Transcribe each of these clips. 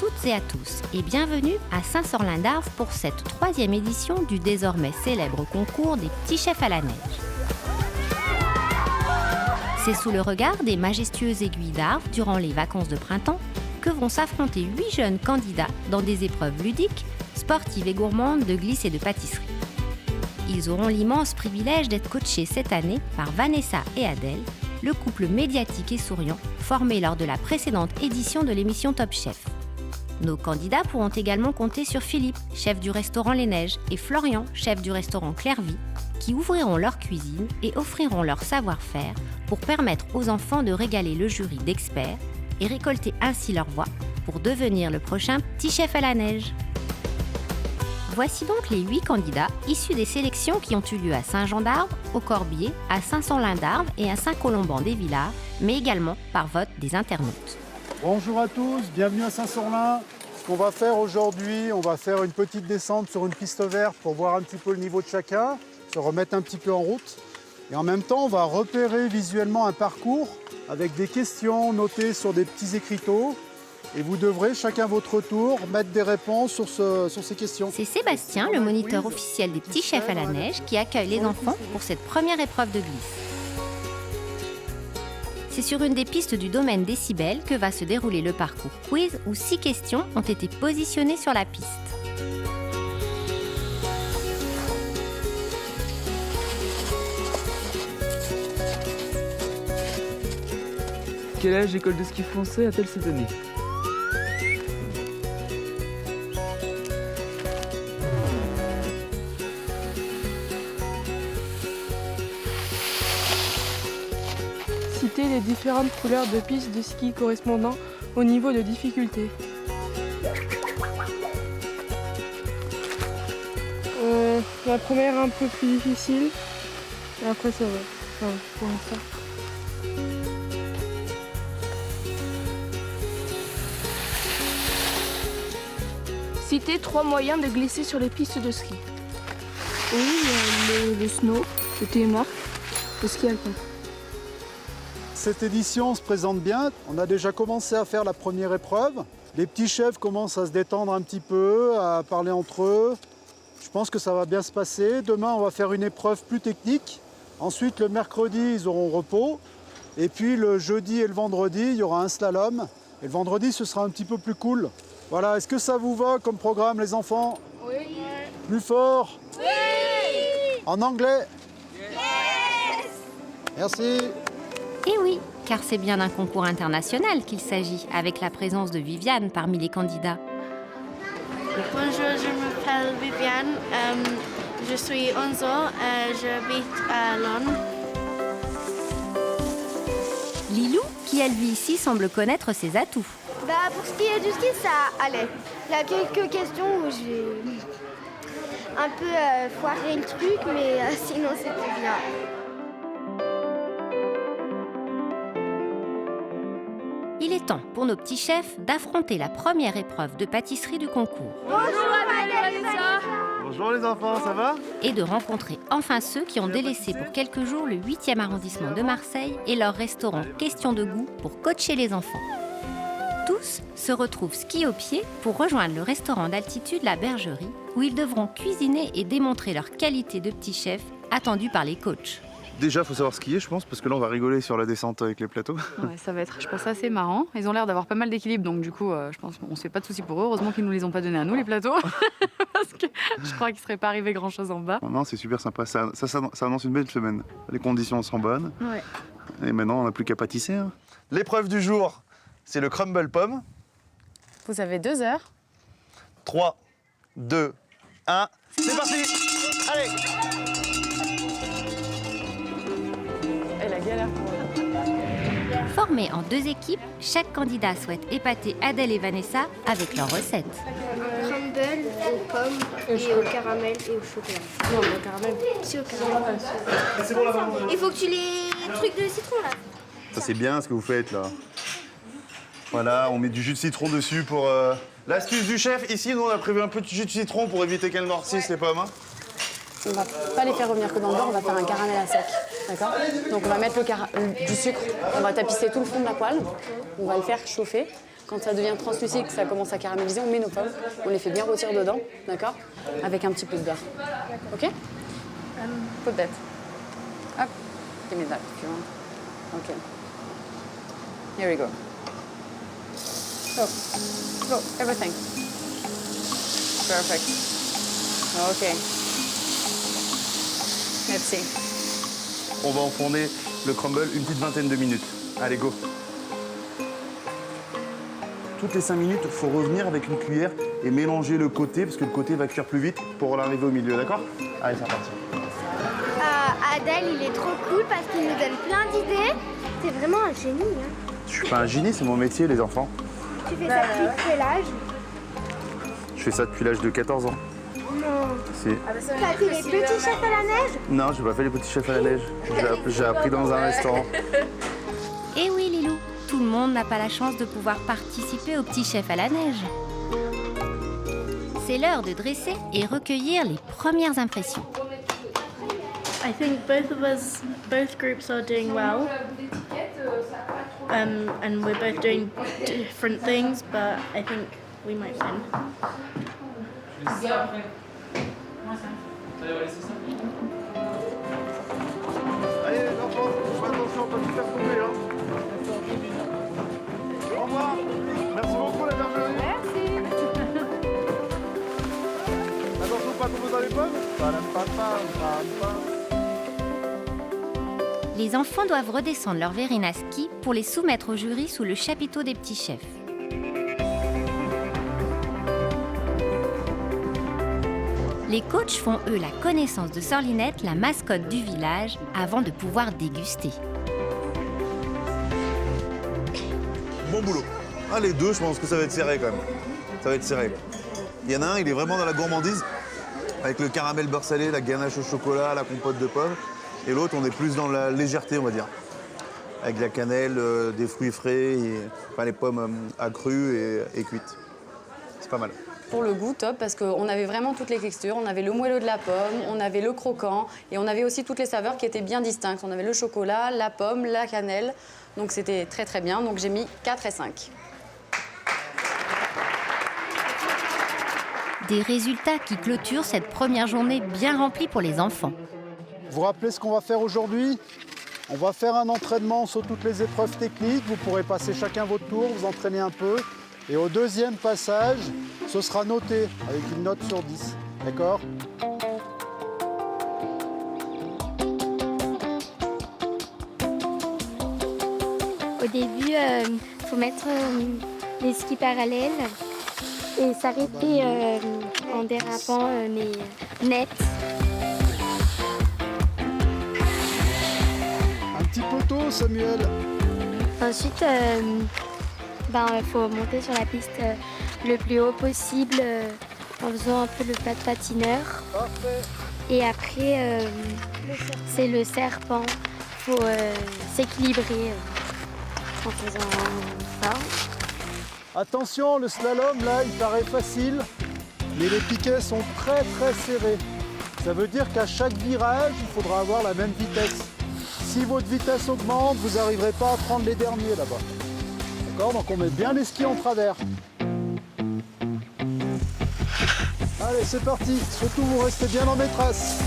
toutes et à tous et bienvenue à Saint-Sorlin-d'Arves pour cette 3e édition du désormais célèbre concours des petits chefs à la neige. C'est sous le regard des majestueuses aiguilles d'Arves durant les vacances de printemps que vont s'affronter 8 jeunes candidats dans des épreuves ludiques, sportives et gourmandes de glisse et de pâtisserie. Ils auront l'immense privilège d'être coachés cette année par Vanessa et Adèle, le couple médiatique et souriant formé lors de la précédente édition de l'émission Top Chef. Nos candidats pourront également compter sur Philippe, chef du restaurant Les Neiges, et Florian, chef du restaurant Clairvy, qui ouvriront leur cuisine et offriront leur savoir-faire pour permettre aux enfants de régaler le jury d'experts et récolter ainsi leur voix pour devenir le prochain petit chef à la neige. Voici donc les 8 candidats issus des sélections qui ont eu lieu à Saint-Jean-d'Arves, au Corbier, à Saint-Sorlin-d'Arves et à Saint-Colomban-des-Villards, mais également par vote des internautes. Bonjour à tous, bienvenue à Saint-Sorlin. Ce qu'on va faire aujourd'hui, on va faire une petite descente sur une piste verte pour voir un petit peu le niveau de chacun, se remettre un petit peu en route. Et en même temps, on va repérer visuellement un parcours avec des questions notées sur des petits écriteaux. Et vous devrez, chacun votre tour, mettre des réponses sur ces questions. C'est Sébastien, le moniteur officiel des petits chefs à la neige, qui accueille les enfants pour cette première épreuve de glisse. C'est sur une des pistes du domaine Décibel que va se dérouler le parcours quiz où 6 questions ont été positionnées sur la piste. Quel âge l'école de ski français a-t-elle cette année? Citer les différentes couleurs de pistes de ski correspondant au niveau de difficulté. La première un peu plus difficile, et après ça va. Enfin, pour l'instant. Citer 3 moyens de glisser sur les pistes de ski. Oui, le snow, le TMR, le ski alpin. Cette édition se présente bien. On a déjà commencé à faire la première épreuve. Les petits chefs commencent à se détendre un petit peu, à parler entre eux. Je pense que ça va bien se passer. Demain, on va faire une épreuve plus technique. Ensuite, le mercredi, ils auront repos. Et puis, le jeudi et le vendredi, il y aura un slalom. Et le vendredi, ce sera un petit peu plus cool. Voilà, est-ce que ça vous va comme programme, les enfants? Oui. Plus fort? Oui. En anglais? Yes. Merci. Et oui, car c'est bien d'un concours international qu'il s'agit, avec la présence de Viviane parmi les candidats. Bonjour, je m'appelle Viviane, je suis 11 ans, j'habite à Londres. Lilou, qui elle vit ici, semble connaître ses atouts. Pour ce qui est du ski, ça allait. Il y a quelques questions où j'ai un peu foiré le truc, mais sinon c'était bien. Il est temps pour nos petits chefs d'affronter la première épreuve de pâtisserie du concours. Bonjour Vanessa. Bonjour les enfants, ça va? Et de rencontrer enfin ceux qui ont délaissé pour quelques jours le 8e arrondissement de Marseille et leur restaurant Question de goût pour coacher les enfants. Tous se retrouvent ski au pied pour rejoindre le restaurant d'altitude La Bergerie où ils devront cuisiner et démontrer leur qualité de petits chefs attendus par les coachs. Déjà, il faut savoir skier, je pense, parce que là, on va rigoler sur la descente avec les plateaux. Ouais, ça va être, je pense, assez marrant. Ils ont l'air d'avoir pas mal d'équilibre, donc du coup, je pense qu'on se fait pas de soucis pour eux. Heureusement qu'ils nous les ont pas donnés à nous, les plateaux, parce que je crois qu'il serait pas arrivé grand-chose en bas. Non, c'est super sympa. Ça annonce une belle semaine. Les conditions sont bonnes. Ouais. Et maintenant, on n'a plus qu'à pâtisser. Hein. L'épreuve du jour, c'est le crumble pomme. Vous avez 2 heures. 3, 2, 1, c'est parti! Allez! Elle a galère pour Formés en 2 équipes, chaque candidat souhaite épater Adèle et Vanessa avec leurs recettes. Crumble aux pommes et au caramel et au chocolat. Non, le caramel. C'est au caramel. Il faut que tu les trucs de citron là. Ça, c'est bien ce que vous faites là. Voilà, on met du jus de citron dessus pour... L'astuce du chef, ici, nous, on a prévu un peu de jus de citron pour éviter qu'elles noircissent les pommes. Hein. On va pas les faire revenir que dans le beurre, on va faire un caramel à sec. D'accord? Donc on va mettre du sucre, on va tapisser tout le fond de la poêle, on va le faire chauffer. Quand ça devient translucide, que ça commence à caraméliser, on met nos pommes. On les fait bien rôtir dedans, d'accord? Avec un petit peu de beurre. OK? Put that. Hop. Give me that if you want. OK. Here we go. Go, everything. Perfect. OK. Merci. On va enfourner le crumble une petite vingtaine de minutes. Allez, go. Toutes les 5 minutes, il faut revenir avec une cuillère et mélanger le côté, parce que le côté va cuire plus vite pour l'arriver au milieu, d'accord? Allez, c'est reparti. Adèle, il est trop cool parce qu'il nous donne plein d'idées. C'est vraiment un génie. Hein. Je suis pas un génie, c'est mon métier, les enfants. Tu fais ça depuis quel âge? Je fais ça depuis l'âge de 14 ans. Non. Si. T'as fait les petits chefs à la neige? Non, j'ai pas fait les petits chefs à la neige. J'ai appris dans un restaurant. Eh oui, Lilou, tout le monde n'a pas la chance de pouvoir participer au petit chef à la neige. C'est l'heure de dresser et recueillir les premières impressions. I think both groups are doing well. And we're both doing different things, but I think we might win. Allez, les enfants, faites attention, pas tout faire tomber. Hein. Au revoir. Merci beaucoup, la bergerie. Merci. Attention, pas tomber dans les pommes. Les enfants doivent redescendre leur verrine à ski pour les soumettre au jury sous le chapiteau des petits chefs. Les coachs font eux la connaissance de Sorlinette, la mascotte du village, avant de pouvoir déguster. Bon boulot. Ah, les deux, je pense que ça va être serré quand même. Ça va être serré. Il y en a un, il est vraiment dans la gourmandise, avec le caramel beurre salé, la ganache au chocolat, la compote de pommes. Et l'autre, on est plus dans la légèreté, on va dire. Avec de la cannelle, des fruits frais, enfin les pommes accrues et cuites. C'est pas mal. Pour le goût, top, parce qu'on avait vraiment toutes les textures. On avait le moelleux de la pomme, on avait le croquant, et on avait aussi toutes les saveurs qui étaient bien distinctes. On avait le chocolat, la pomme, la cannelle. Donc c'était très très bien. Donc j'ai mis 4 et 5. Des résultats qui clôturent cette première journée bien remplie pour les enfants. Vous vous rappelez ce qu'on va faire aujourd'hui? On va faire un entraînement sur toutes les épreuves techniques. Vous pourrez passer chacun votre tour, vous entraîner un peu. Et au deuxième passage, ce sera noté avec une note sur 10. D'accord? Au début, il faut mettre les skis parallèles et s'arrêter en dérapant mais net. Un petit poteau, Samuel. Ensuite, faut monter sur la piste le plus haut possible en faisant un peu le pas de patineur. Parfait. Et après, c'est le serpent. Il faut s'équilibrer en faisant ça. Attention, le slalom, là, il paraît facile, mais les piquets sont très très serrés. Ça veut dire qu'à chaque virage, il faudra avoir la même vitesse. Si votre vitesse augmente, vous n'arriverez pas à prendre les derniers là-bas. D'accord? Donc on met bien les skis en travers. Allez, c'est parti. Surtout, vous restez bien dans mes traces.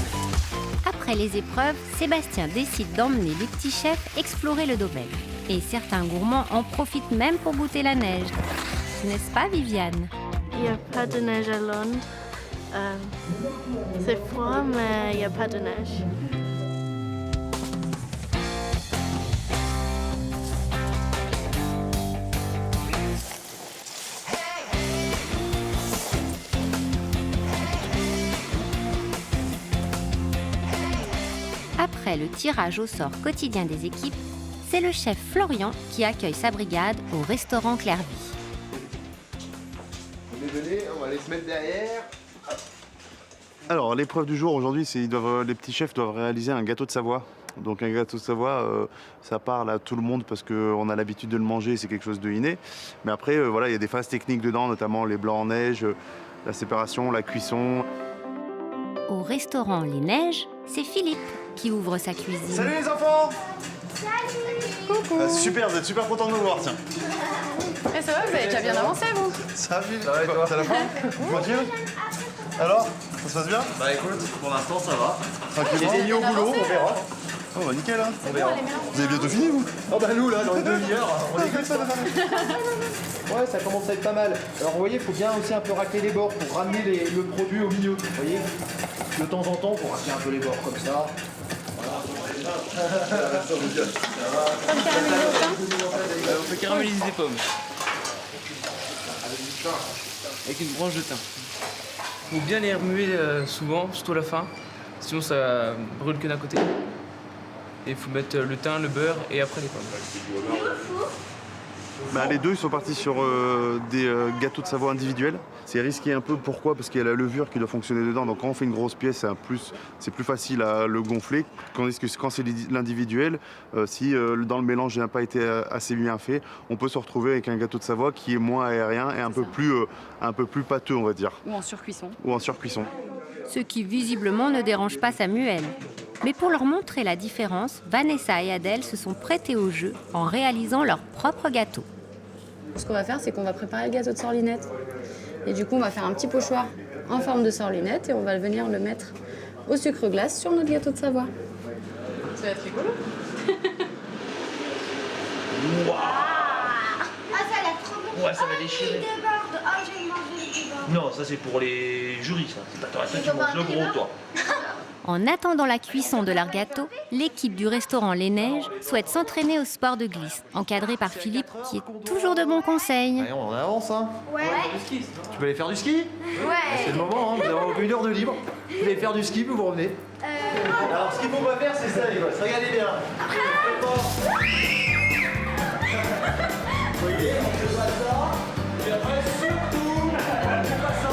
Après les épreuves, Sébastien décide d'emmener les petits chefs explorer le domaine. Et certains gourmands en profitent même pour goûter la neige. N'est-ce pas, Viviane? Il n'y a pas de neige à Londres. C'est froid, mais il n'y a pas de neige. Après le tirage au sort quotidien des équipes, c'est le chef Florian qui accueille sa brigade au restaurant Clairvy. Désolé, on va aller se mettre derrière. Alors, l'épreuve du jour aujourd'hui, les petits chefs doivent réaliser un gâteau de Savoie. Donc un gâteau de Savoie, ça parle à tout le monde parce qu'on a l'habitude de le manger, c'est quelque chose de inné. Mais après, voilà, il y a des phases techniques dedans, notamment les blancs en neige, la séparation, la cuisson. Au restaurant Les Neiges, c'est Philippe qui ouvre sa cuisine. Salut les enfants! Super, vous êtes super content de nous voir, tiens. Et ça va, vous avez déjà bien avancé, vous? Ça va, Philippe? C'est à la fin? Tranquille? Alors, ça se passe bien? Bah écoute, pour l'instant ça va. Tranquillement? J'ai mis au boulot, on verra. Oh bah nickel, hein. On verra. Vous avez bientôt fini, vous? Oh bah nous là, dans une demi-heure, on est ça. Ouais, ça commence à être pas mal. Alors vous voyez, il faut bien aussi un peu racler les bords pour ramener le produit au milieu. Vous voyez? De temps en temps, pour racler un peu les bords comme ça. On fait caraméliser des pommes. Avec une branche de thym. Faut bien les remuer souvent, surtout à la fin. Sinon ça brûle que d'un côté. Et il faut mettre le thym, le beurre et après les pommes. Bah, les deux, ils sont partis sur des gâteaux de Savoie individuels. C'est risqué un peu, pourquoi? Parce qu'il y a la levure qui doit fonctionner dedans. Donc quand on fait une grosse pièce, c'est plus facile à le gonfler. Tandis que quand c'est l'individuel, si dans le mélange n'a pas été assez bien fait, on peut se retrouver avec un gâteau de Savoie qui est moins aérien et un peu plus pâteux, on va dire. Ou en surcuisson. Ou en surcuisson. Ce qui visiblement ne dérange pas Samuel. Mais pour leur montrer la différence, Vanessa et Adèle se sont prêtées au jeu en réalisant leur propre gâteau. Ce qu'on va faire, c'est qu'on va préparer le gâteau de sorlinette. Et du coup, on va faire un petit pochoir en forme de sorlinette et on va venir le mettre au sucre glace sur notre gâteau de Savoie. Ça va être rigolo. Ah, ça a l'air trop bon. Ouais, ça va déchirer. Il déborde. Ah, je vais manger le déborde. Non, ça c'est pour les jurys, ça. C'est pas toi, tu manges le gros, toi. En attendant la cuisson de leur gâteau, l'équipe du restaurant Les Neiges souhaite s'entraîner au sport de glisse, encadré par Philippe qui est toujours de bons conseils. Allez, on avance, hein. Ouais. Tu peux aller faire du ski? Ouais. C'est le moment, hein. Vous avez une heure de libre. Vous allez faire du ski, puis vous revenez. Alors, ce qu'il faut pas faire, c'est ça, les gosses. Regardez bien. Vous voyez, on fait pas ça. Et après, surtout, on fait pas ça.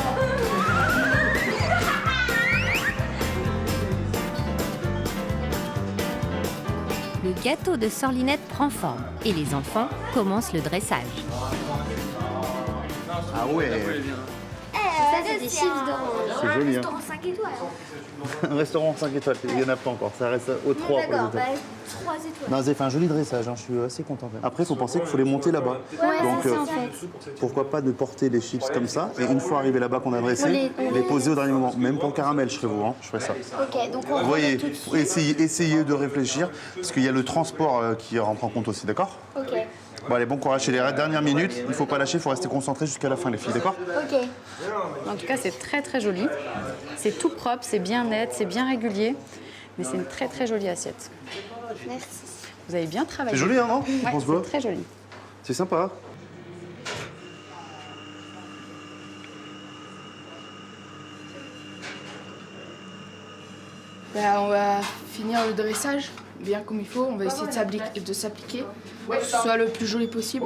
Le gâteau de sorlinette prend forme et les enfants commencent le dressage. Ah ouais. Ça, c'est des chips d'orange. C'est joli, hein. Restaurant 5 étoiles. Un restaurant 5 étoiles, il n'y en a pas encore. Ça reste au 3 pour les D'accord, étoiles. 3 étoiles. Non, vous avez fait un joli dressage, hein. Je suis assez content. Après, il faut penser qu'il faut les monter là-bas. Ouais, Donc, c'est ça en fait. pourquoi pas de porter les chips comme ça et une fois arrivé là-bas qu'on a dressé, On les poser au dernier moment. Même pour le caramel, je serais vous, hein. Je ferais ça. Ok, donc on Vous voyez, tout de suite. essayez de réfléchir, parce qu'il y a le transport qui rentre en compte aussi, d'accord? Ok, Bon, allez, bon courage. Chez les dernières minutes, il ne faut pas lâcher, il faut rester concentré jusqu'à la fin, les filles, d'accord? ok. En tout cas, c'est très très joli. C'est tout propre, c'est bien net, c'est bien régulier. Mais c'est une très très jolie assiette. Merci. Vous avez bien travaillé. C'est joli, hein, non? Ouais, Tu penses quoi? c'est très joli. C'est sympa. On va finir le dressage bien comme il faut. On va essayer de s'appliquer, que ce soit le plus joli possible.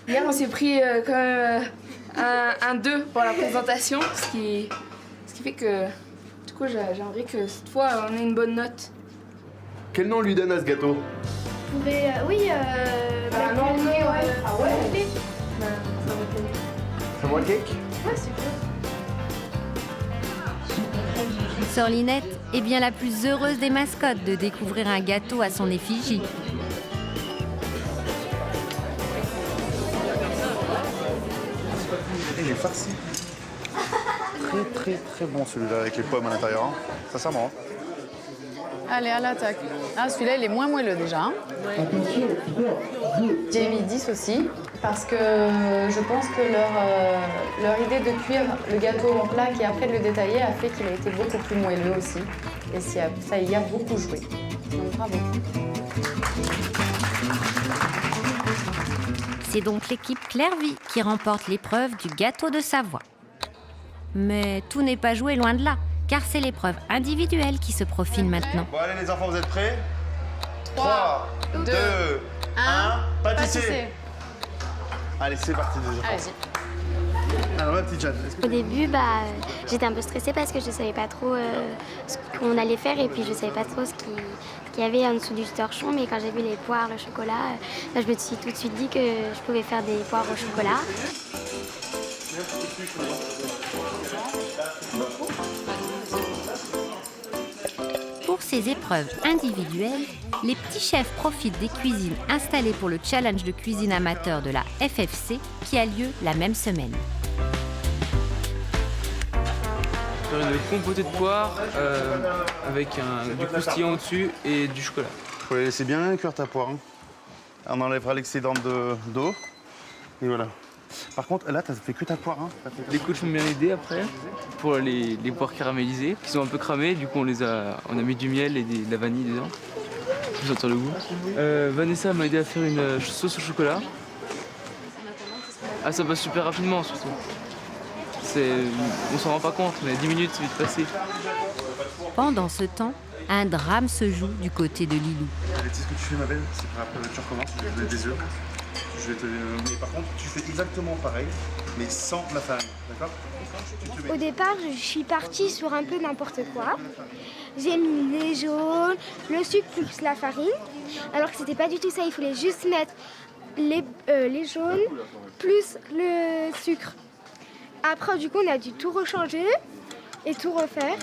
Hier, on s'est pris quand même un 2 pour la présentation, ce qui fait que du coup, j'aimerais que cette fois, on ait une bonne note. Quel nom on lui donne à ce gâteau? Vous pouvez, oui, non, ah ouais. Ça voit le cake? Ouais, c'est cool. Sorlinette est bien la plus heureuse des mascottes de découvrir un gâteau à son effigie. Il est farci. Très bon celui-là avec les pommes à l'intérieur. Hein. Sincèrement. Allez, à l'attaque. Ah, celui-là, il est moins moelleux déjà. Hein. J'ai mis 10 aussi, parce que je pense que leur idée de cuire le gâteau en plaque et après de le détailler a fait qu'il a été beaucoup plus moelleux aussi. Et ça y a beaucoup joué. Donc bravo. C'est donc l'équipe Clairvy qui remporte l'épreuve du gâteau de Savoie. Mais tout n'est pas joué loin de là, car c'est l'épreuve individuelle qui se profile maintenant. Bon allez les enfants, vous êtes prêts? 3, 2, 1, pâtisser. Allez, c'est parti déjà. Allez-y. Alors ma petite Jeanne, est-ce que Au début, j'étais un peu stressée parce que je savais pas trop ce qu'on allait faire et puis je savais pas trop ce qu'il y avait en dessous du torchon. Mais quand j'ai vu les poires, le chocolat, je me suis tout de suite dit que je pouvais faire des poires au chocolat. Pour ces épreuves individuelles, les petits chefs profitent des cuisines installées pour le challenge de cuisine amateur de la FFC qui a lieu la même semaine. Faire une compotée de poire avec du croustillant au-dessus et du chocolat. Faut les laisser bien cuire ta poire. Hein. On enlèvera l'excédent d'eau. Et voilà. Par contre, là, t'as fait que ta poire. Hein. Les coachs m'ont bien aidé après pour les poires caramélisées qui sont un peu cramées. Du coup, on a mis du miel et de la vanille dedans pour sentir le goût. Vanessa m'a aidé à faire une sauce au chocolat. Ah, ça passe super rapidement surtout. On s'en rend pas compte, mais 10 minutes, c'est vite passé. Pendant ce temps, un drame se joue du côté de Lilou. Tu sais ce que tu fais, ma belle? C'est après tu recommences, je vais te donner des œufs. Mais par contre, tu fais exactement pareil, mais sans la farine, d'accord? Au départ, je suis partie sur un peu n'importe quoi. J'ai mis les jaunes, le sucre plus la farine, alors que c'était pas du tout ça. Il fallait juste mettre les jaunes plus le sucre. Après, du coup, on a dû tout rechanger et tout refaire.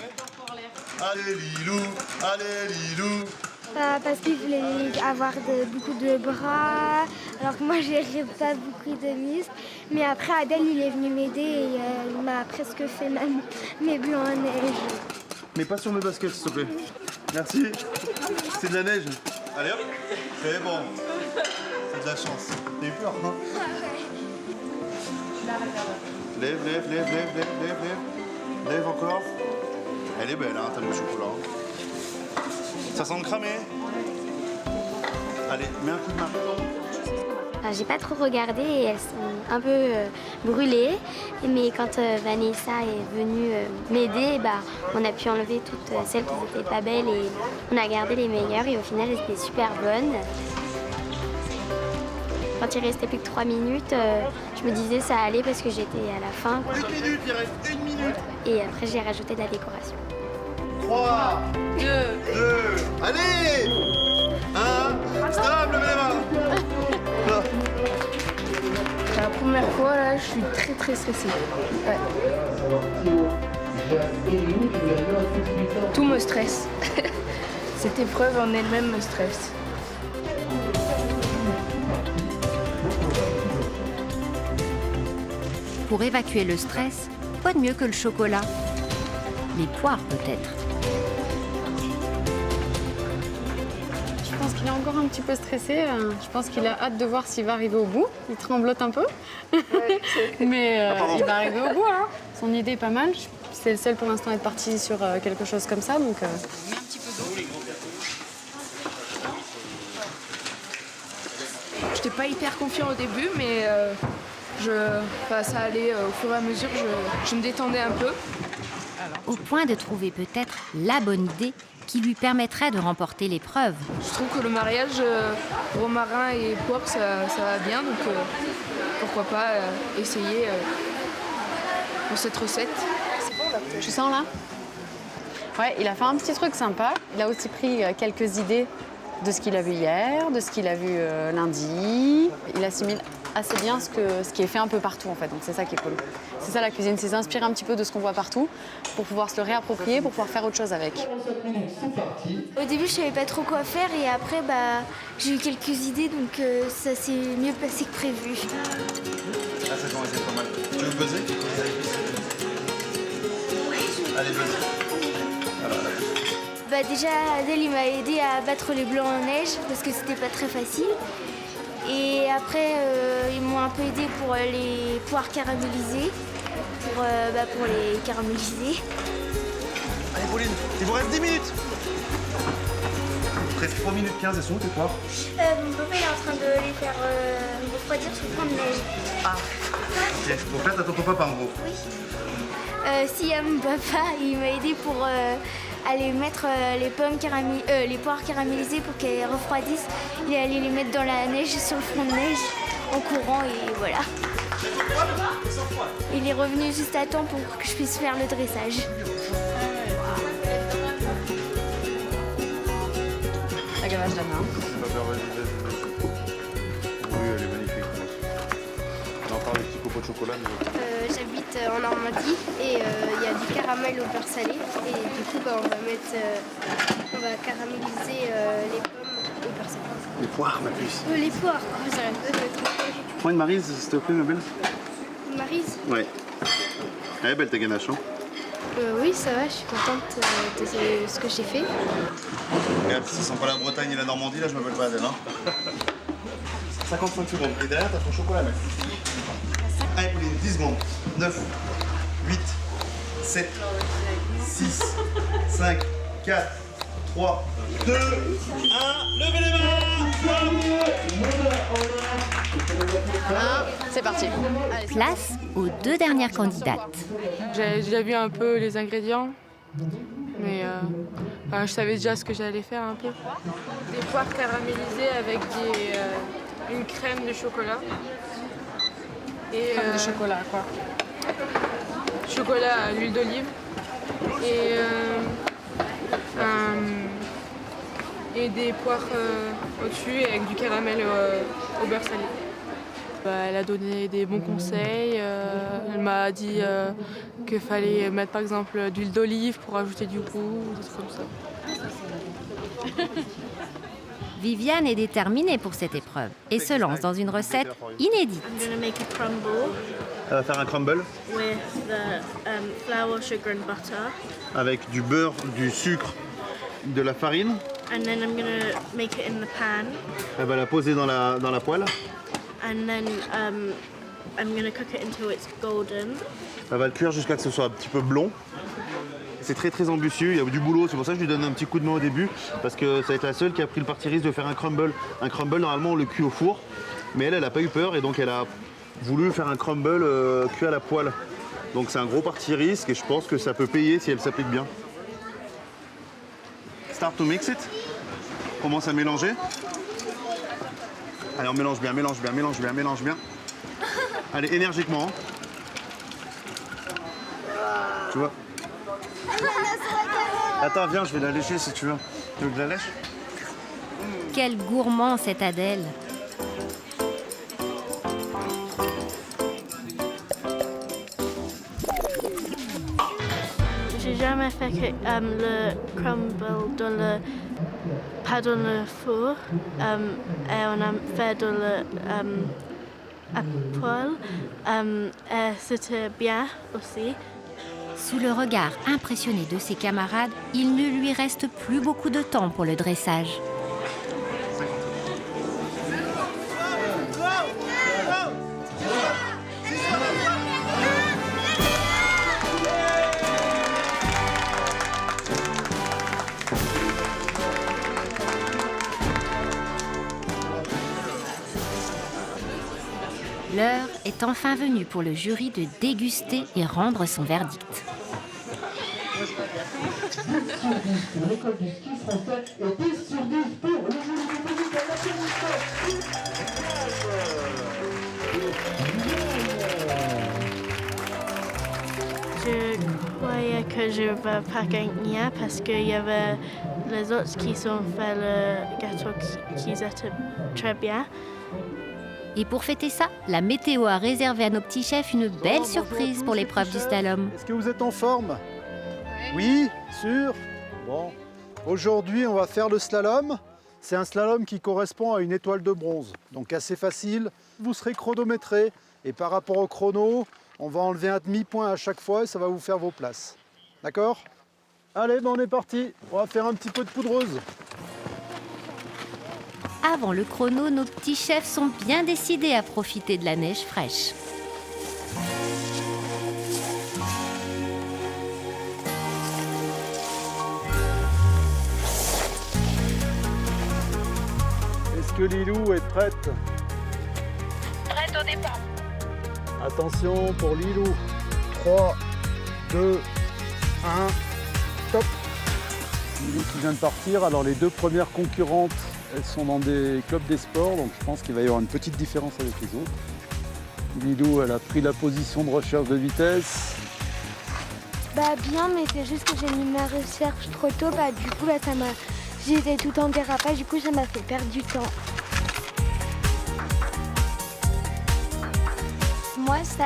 Allez Lilou, allez Lilou. Parce qu'il voulait avoir beaucoup de bras, alors que moi j'ai pas beaucoup de muscles. Mais après Adèle il est venu m'aider et il m'a presque fait même mes blancs en neige. Mais pas sur mes baskets s'il te plaît. Merci. C'est de la neige. Allez hop. C'est bon. C'est de la chance. T'as eu peur, hein? Lève. Lève encore. Elle est belle, hein, t'as le chocolat. Ça sent cramé. Allez, mets un coup de main. J'ai pas trop regardé et elles sont un peu brûlées. Mais quand Vanessa est venue m'aider, on a pu enlever toutes celles qui n'étaient pas belles et on a gardé les meilleures et au final elles étaient super bonnes. Quand il restait plus que 3 minutes, je me disais ça allait parce que j'étais à la fin. 1 minute, il reste 1 minute. Et après j'ai rajouté de la décoration. 3, 2, allez 1, stop, levez les mains. La première fois, là, je suis très stressée. Ouais. Tout me stresse. Cette épreuve en elle-même me stresse. Pour évacuer le stress, quoi de mieux que le chocolat? Les poires peut-être. Je pense qu'il est encore un petit peu stressé. Je pense qu'il a hâte de voir s'il va arriver au bout. Il tremblote un peu. Mais il va arriver au bout. Hein. Son idée est pas mal. C'est le seul pour l'instant à être parti sur quelque chose comme ça. Donc, mets un petit peu d'eau. Je n'étais pas hyper confiant au début, mais ça allait au fur et à mesure. Je me détendais un peu. Au point de trouver peut-être la bonne idée qui lui permettrait de remporter l'épreuve. Je trouve que le mariage romarin et poire, ça va bien, donc pourquoi pas essayer pour cette recette. C'est bon là. Tu sens là? Ouais, il a fait un petit truc sympa. Il a aussi pris quelques idées de ce qu'il a vu hier, de ce qu'il a vu lundi. Il assimile assez bien ce qui est fait un peu partout en fait, donc c'est ça qui est cool. C'est ça la cuisine, c'est s'inspirer un petit peu de ce qu'on voit partout pour pouvoir se le réapproprier, pour pouvoir faire autre chose avec. Au début, je savais pas trop quoi faire et après, j'ai eu quelques idées, donc ça s'est mieux passé que prévu. Ah, c'est bon, c'est pas mal. Tu veux buzzer? Allez, buzz. Déjà, Adèle il m'a aidé à battre les blancs en neige parce que c'était pas très facile. Et après, ils m'ont un peu aidé pour les poires caramélisées, pour les caraméliser. Allez, Pauline, il vous reste 10 minutes. Après 3 minutes 15, elles sont où tes poires? Mon papa est en train de les faire refroidir sous le de neige. Ah. Ok, donc là, t'attends ton papa en gros. Oui. Si mon papa, il m'a aidé pour aller mettre les poires caramélisées pour qu'elles refroidissent. Il est allé les mettre dans la neige, sur le front de neige, en courant et voilà. Il est revenu juste à temps pour que je puisse faire le dressage. La gavache d'Anna. Oui, elle est magnifique. On a encore des petits copeaux de chocolat. J'habite en Normandie et il y a du caramel au beurre salé. Et du coup, on va caraméliser les pommes Les poires, ma puce. Les poires. Prends une Maryse, s'il te plaît, ma belle. Maryse? Ouais. Elle est belle ta ganache, hein. Oui, ça va, je suis contente de ce que j'ai fait. Regarde, ça sent pas la Bretagne et la Normandie, là je m'appelle pas Adèle. Hein. 55 secondes. Et derrière, t'as ton chocolat, mec. Allez, Pauline, 10 secondes. 9, 8, 7, 6, 5, 4, 3, 2, 1. Levez les mains! C'est parti. Allez, Place aux 2 dernières candidates. J'ai déjà vu un peu les ingrédients, mais je savais déjà ce que j'allais faire un peu. Des poires caramélisées avec une crème de chocolat. Et, crème de chocolat, quoi. Chocolat à l'huile d'olive. Et des poires au-dessus avec du caramel au beurre salé. Elle a donné des bons conseils. Elle m'a dit qu'il fallait mettre par exemple de l'huile d'olive pour ajouter du goût, des trucs comme ça. Viviane est déterminée pour cette épreuve et se lance dans une recette inédite. I'm going to make a crumble Elle va faire un crumble with the flour, sugar and butter. avec du beurre, du sucre, de la farine. And then I'm going to make it in the pan. Elle va la poser dans la poêle. And then I'm going to cook it until it's golden. Elle va le cuire jusqu'à ce que ce soit un petit peu blond. C'est très très ambitieux, il y a du boulot, c'est pour ça que je lui donne un petit coup de main au début, parce que ça va être la seule qui a pris le parti risque de faire un crumble. Un crumble, normalement on le cuit au four, mais elle n'a pas eu peur et donc elle a voulu faire un crumble cuit à la poêle. Donc c'est un gros parti risque et je pense que ça peut payer si elle s'applique bien. Start to mix it. Commence à mélanger. Allez, on mélange bien, mélange bien, mélange bien, mélange bien. Allez, énergiquement. Tu vois? Attends, viens, je vais la lécher si tu veux. Tu veux que je la lèche? Quel gourmand cette Adèle! J'ai jamais fait le crumble pas dans le four, et on a fait dans le à poêle. Et c'était bien aussi. Sous le regard impressionné de ses camarades, il ne lui reste plus beaucoup de temps pour le dressage. L'heure est enfin venue pour le jury de déguster et rendre son verdict. Je croyais que je ne vais pas gagner parce qu'il y avait les autres qui ont fait le gâteau qui étaient très bien. Et pour fêter ça, la météo a réservé à nos petits chefs une belle surprise pour l'épreuve du slalom. Est-ce que vous êtes en forme? Oui, sûr. Bon. Aujourd'hui, on va faire le slalom. C'est un slalom qui correspond à une étoile de bronze. Donc assez facile. Vous serez chronométré. Et par rapport au chrono, on va enlever un demi-point à chaque fois et ça va vous faire vos places. D'accord? Allez, on est parti. On va faire un petit peu de poudreuse. Avant le chrono, nos petits chefs sont bien décidés à profiter de la neige fraîche. Est-ce que Lilou est prête? Prête au départ. Attention pour Lilou. 3, 2, 1, top. Lilou qui vient de partir. Alors les deux premières concurrentes, elles sont dans des clubs des sports, donc je pense qu'il va y avoir une petite différence avec les autres. Lilou, elle a pris la position de recherche de vitesse. Bah bien, mais c'est juste que j'ai mis ma recherche trop tôt. Bah du coup, là, j'étais tout en dérapage, du coup, ça m'a fait perdre du temps. Moi, ça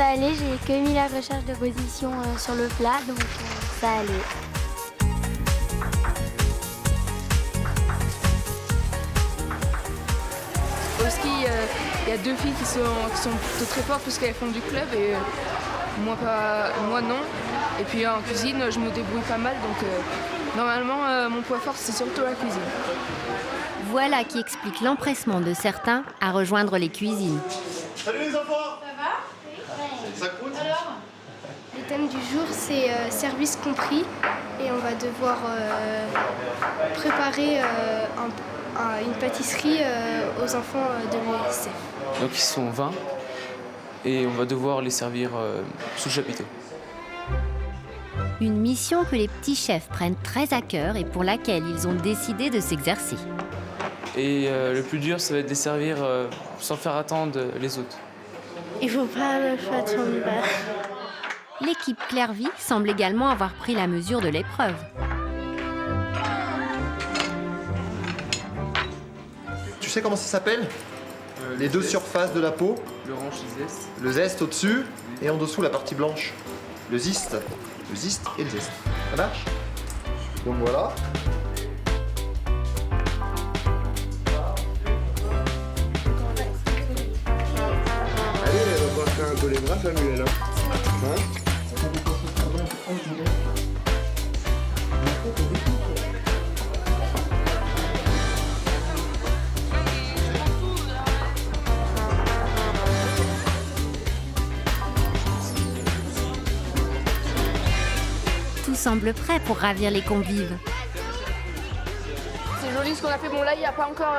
allait, j'ai que mis la recherche de position sur le plat, donc ça allait. il y a 2 filles qui sont plutôt très fortes parce qu'elles font du club et moi non. Et puis en cuisine, je me débrouille pas mal, donc normalement, mon point fort, c'est surtout la cuisine. Voilà qui explique l'empressement de certains à rejoindre les cuisines. Salut les enfants! Ça va? Ça coûte? Le thème du jour, c'est service compris. Et on va devoir préparer une pâtisserie aux enfants de l'UNICEF. Donc ils sont 20 et on va devoir les servir sous chapiteau. Une mission que les petits chefs prennent très à cœur et pour laquelle ils ont décidé de s'exercer. Et le plus dur, ça va être de les servir sans faire attendre les autres. Il faut pas le faire tomber. L'équipe Clairvy semble également avoir pris la mesure de l'épreuve. Tu sais comment ça s'appelle? Les deux surfaces de la peau. L'orange et le zeste. Le zeste au-dessus et en dessous la partie blanche. Le ziste. Le ziste et le zeste. Ça marche? Donc voilà. Allez, on va faire un chorégraphe, Samuel. Tout semble prêt pour ravir les convives. C'est joli ce qu'on a fait. Bon là, il n'y a pas encore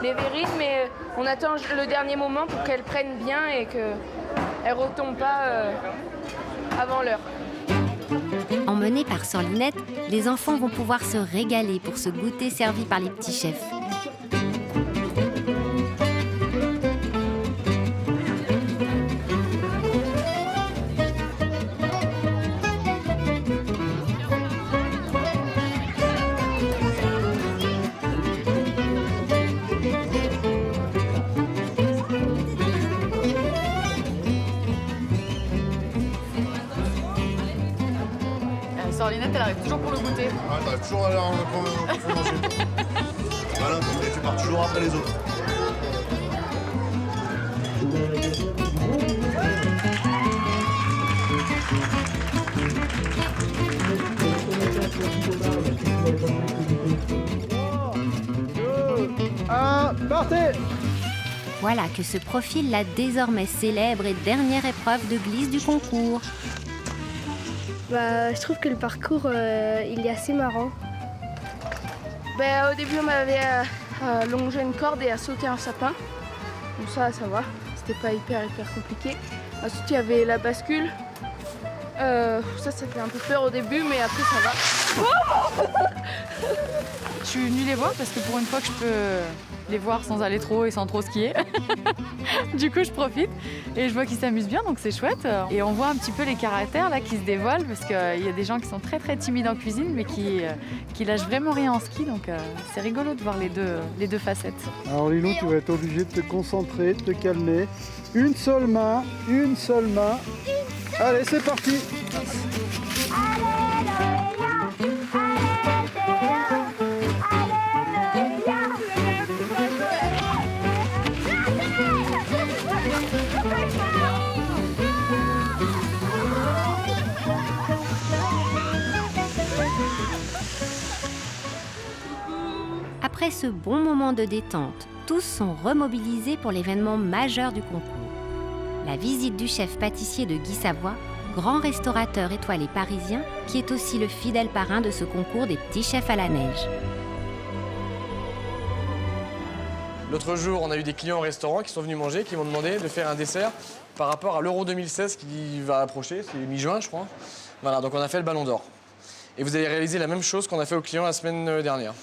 les verrines, mais on attend le dernier moment pour qu'elles prennent bien et qu'elles ne retombent pas avant l'heure. Emmenés par Sorlinette, les enfants vont pouvoir se régaler pour ce goûter servi par les petits chefs. Sorlinette, elle arrive toujours pour le goûter. Ah, t'arrives toujours à aller en manger. Voilà, et tu pars toujours après les autres. Partez! Voilà que se profile la désormais célèbre et dernière épreuve de glisse du concours. Je trouve que le parcours, il est assez marrant. Au début, on avait longé une corde et à sauter un sapin. Donc ça va. C'était pas hyper compliqué. Ensuite, il y avait la bascule. Ça fait un peu peur au début, mais après, ça va. Je suis venue les voir parce que pour une fois que je peux les voir sans aller trop et sans trop skier. Du coup, je profite et je vois qu'ils s'amusent bien, donc c'est chouette. Et on voit un petit peu les caractères là qui se dévoilent parce qu'il y a des gens qui sont très timides en cuisine, mais qui lâchent vraiment rien en ski. Donc c'est rigolo de voir les deux facettes. Alors Lilou, tu vas être obligé de te concentrer, de te calmer. Une seule main. Allez, c'est parti. Après ce bon moment de détente, tous sont remobilisés pour l'événement majeur du concours. La visite du chef pâtissier de Guy Savoy, grand restaurateur étoilé parisien, qui est aussi le fidèle parrain de ce concours des petits chefs à la neige. L'autre jour, on a eu des clients au restaurant qui sont venus manger, qui m'ont demandé de faire un dessert par rapport à l'Euro 2016 qui va approcher, c'est mi-juin je crois. Voilà, donc on a fait le Ballon d'Or. Et vous allez réaliser la même chose qu'on a fait aux clients la semaine dernière.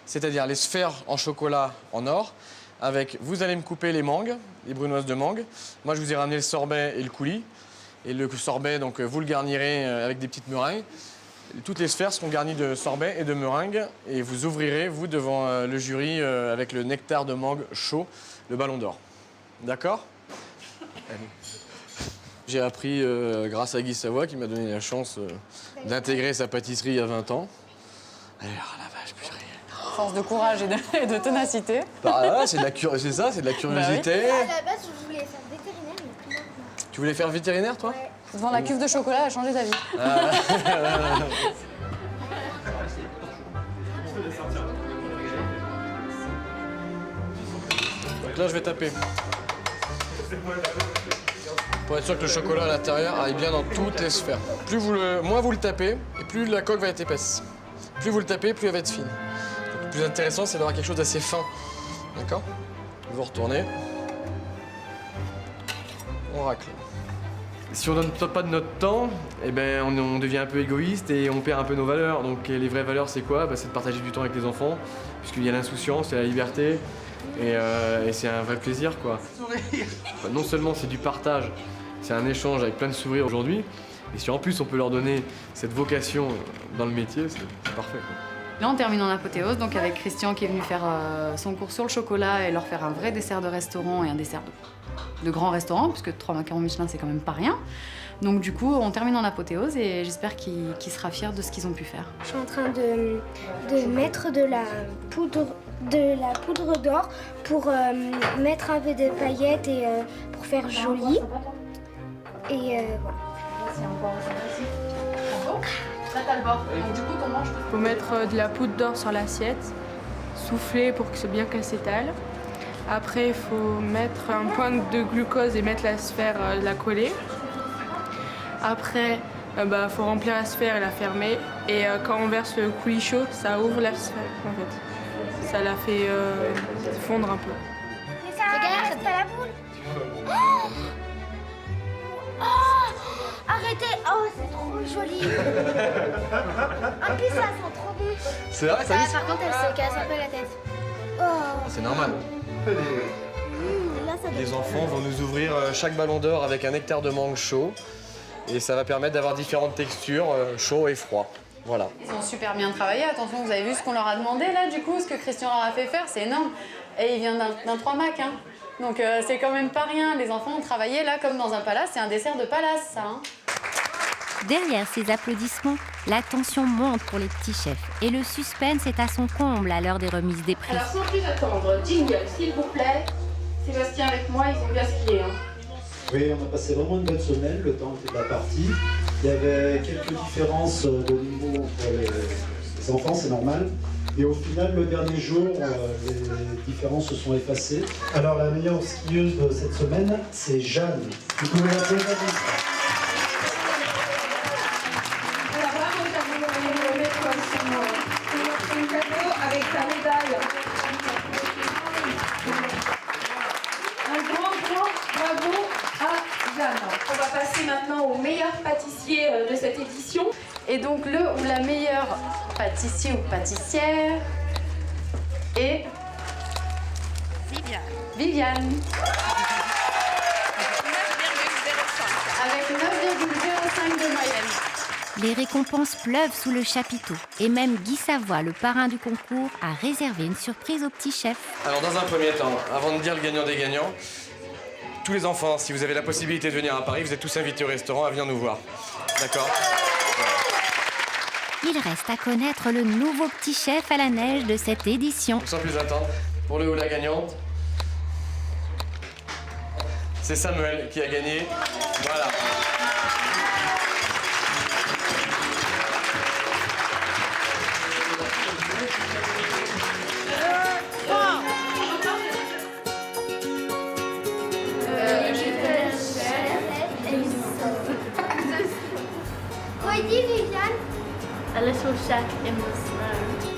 C'est-à-dire les sphères en chocolat en or, avec, vous allez me couper les mangues, les brunoises de mangue. Moi, je vous ai ramené le sorbet et le coulis. Et le sorbet, donc, vous le garnirez avec des petites meringues. Toutes les sphères seront garnies de sorbet et de meringues. Et vous ouvrirez, vous, devant le jury, avec le nectar de mangue chaud, le Ballon d'Or. D'accord? J'ai appris, grâce à Guy Savoy, qui m'a donné la chance d'intégrer sa pâtisserie il y a 20 ans. Alors, la vache, plus rien. force de courage et de ténacité. Bah ouais, c'est de la curiosité. À la base, je voulais faire vétérinaire, mais plus maintenant. Tu voulais faire vétérinaire, toi? Ouais. Devant la cuve de chocolat a changé ta vie. Donc là, je vais taper. Pour être sûr que le chocolat à l'intérieur aille bien dans toutes les sphères. Moins vous le tapez, et plus la coque va être épaisse. Plus vous le tapez, plus elle va être fine. Donc, le plus intéressant, c'est d'avoir quelque chose d'assez fin. D'accord? Vous retournez. On racle. Si on ne donne pas de notre temps, eh ben, on devient un peu égoïste et on perd un peu nos valeurs. Donc les vraies valeurs, c'est quoi? C'est de partager du temps avec les enfants, puisqu'il y a l'insouciance, il y a la liberté, et c'est un vrai plaisir, quoi. Enfin, non seulement c'est du partage, c'est un échange avec plein de sourires aujourd'hui, et si en plus on peut leur donner cette vocation dans le métier, c'est parfait, quoi. Là, on termine en apothéose, donc avec Christian qui est venu faire son cours sur le chocolat et leur faire un vrai dessert de restaurant et un dessert de grand restaurant, puisque 3 macarons Michelin, c'est quand même pas rien. Donc du coup, on termine en apothéose et j'espère qu'il sera fier de ce qu'ils ont pu faire. Je suis en train de mettre de la poudre d'or pour mettre un peu de paillettes et pour faire joli. Et voilà. Il faut mettre de la poudre d'or sur l'assiette, souffler pour que ce bien qu'elle s'étale. Après, il faut mettre un point de glucose et mettre la sphère, la coller. Après, faut remplir la sphère et la fermer. Et quand on verse le coulis chaud, ça ouvre la sphère en fait. Ça la fait fondre un peu. Mais ça reste pas la boule. Arrêtez! Oh, c'est trop joli! En plus, ça sent trop bon. C'est vrai, ça Par contre, elle se casse un peu la tête. Oh. C'est normal. Là, ça Les enfants vont nous ouvrir chaque ballon d'or avec un nectar de mangue chaud. Et ça va permettre d'avoir différentes textures, chaud et froid. Voilà. Ils ont super bien travaillé. Attention, vous avez vu ce qu'on leur a demandé là, du coup, ce que Christian leur a fait faire, c'est énorme. Et il vient d'un 3 Mac, hein. Donc c'est quand même pas rien. Les enfants ont travaillé là comme dans un palace. C'est un dessert de palace, ça. Hein. Derrière ces applaudissements, la tension monte pour les petits chefs et le suspense est à son comble à l'heure des remises des prix. Alors sans plus attendre, jingle s'il vous plaît. Sébastien avec moi, ils ont bien skié. Hein. Oui, on a passé vraiment une bonne semaine, le temps était de la partie. Il y avait quelques différences de niveau entre les enfants, c'est normal. Et au final, le dernier jour, les différences se sont effacées. Alors la meilleure skieuse de cette semaine, c'est Jeanne. Vous pouvez l'appeler Jeanne. Avec sa médaille. Un grand bravo à Jeanne. On va passer maintenant au meilleur pâtissier de cette édition. Et donc le ou la meilleure pâtissier ou pâtissière est Viviane. Avec 9,05 de moyenne. Les récompenses pleuvent sous le chapiteau et même Guy Savoie, le parrain du concours, a réservé une surprise aux petits chefs. Alors dans un premier temps, avant de dire le gagnant des gagnants, tous les enfants, si vous avez la possibilité de venir à Paris, vous êtes tous invités au restaurant à venir nous voir. D'accord? Il reste à connaître le nouveau petit chef à la neige de cette édition. Sans plus attendre, pour le ou la gagnante, c'est Samuel qui a gagné. Voilà. Quoi dit Viviane? A little shack in the snow.